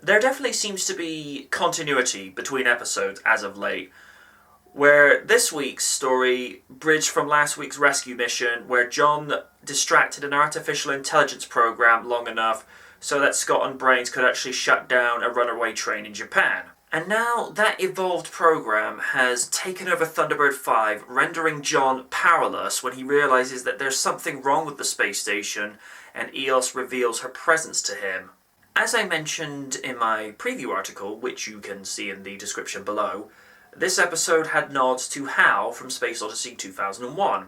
There definitely seems to be continuity between episodes as of late, where this week's story bridged from last week's rescue mission, where John distracted an artificial intelligence program long enough so that Scott and Brains could actually shut down a runaway train in Japan. And now that evolved program has taken over Thunderbird 5, rendering John powerless when he realizes that there's something wrong with the space station and EOS reveals her presence to him. As I mentioned in my preview article, which you can see in the description below, this episode had nods to HAL from Space Odyssey 2001,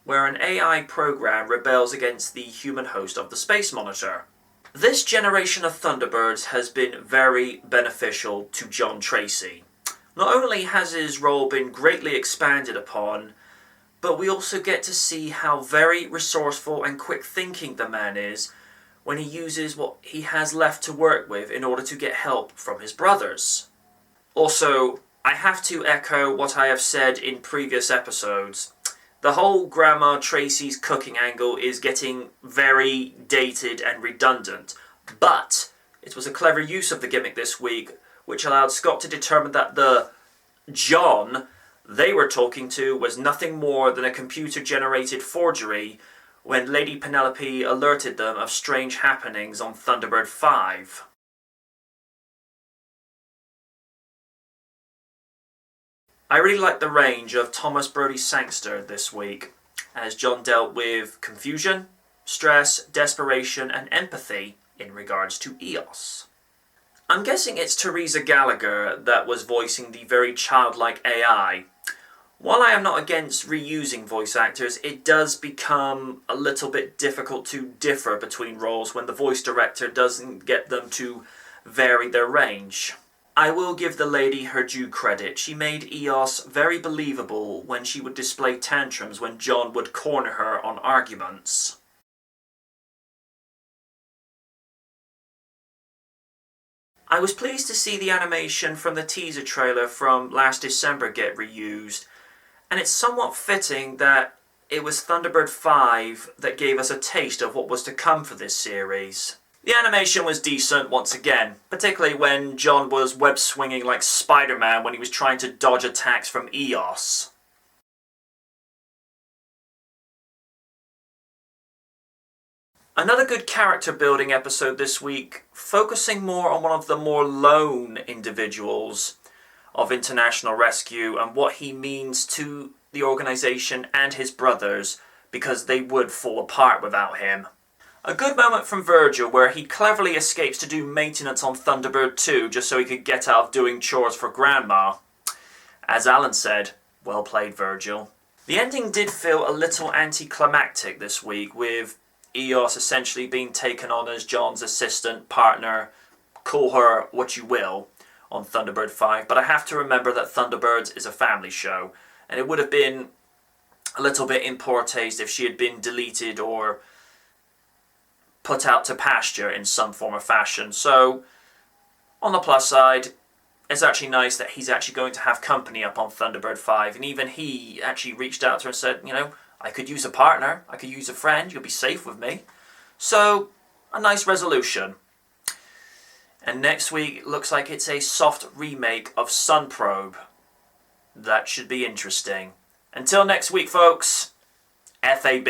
where an AI program rebels against the human host of the Space Monitor. This generation of Thunderbirds has been very beneficial to John Tracy. Not only has his role been greatly expanded upon, but we also get to see how very resourceful and quick-thinking the man is when he uses what he has left to work with in order to get help from his brothers. Also, I have to echo what I have said in previous episodes. The whole Grandma Tracy's cooking angle is getting very dated and redundant, but it was a clever use of the gimmick this week, which allowed Scott to determine that the John they were talking to was nothing more than a computer-generated forgery when Lady Penelope alerted them of strange happenings on Thunderbird 5. I really liked the range of Thomas Brodie Sangster this week, as John dealt with confusion, stress, desperation, and empathy in regards to EOS. I'm guessing it's Teresa Gallagher that was voicing the very childlike AI. While I am not against reusing voice actors, it does become a little bit difficult to differ between roles when the voice director doesn't get them to vary their range. I will give the lady her due credit. She made EOS very believable when she would display tantrums when John would corner her on arguments. I was pleased to see the animation from the teaser trailer from last December get reused, and it's somewhat fitting that it was Thunderbird 5 that gave us a taste of what was to come for this series. The animation was decent once again, particularly when John was web-swinging like Spider-Man when he was trying to dodge attacks from EOS. Another good character-building episode this week, focusing more on one of the more lone individuals of International Rescue and what he means to the organisation and his brothers, because they would fall apart without him. A good moment from Virgil where he cleverly escapes to do maintenance on Thunderbird 2 just so he could get out of doing chores for Grandma. As Alan said, well played, Virgil. The ending did feel a little anticlimactic this week, with EOS essentially being taken on as John's assistant, partner, call her what you will, on Thunderbird 5, but I have to remember that Thunderbirds is a family show, and it would have been a little bit in poor taste if she had been deleted or put out to pasture in some form or fashion. So, on the plus side, it's actually nice that he's actually going to have company up on Thunderbird 5, and even he actually reached out to her and said, you know, I could use a partner, I could use a friend, you'll be safe with me. So, a nice resolution. And next week looks like it's a soft remake of Sun Probe. That should be interesting. Until next week, folks, FAB.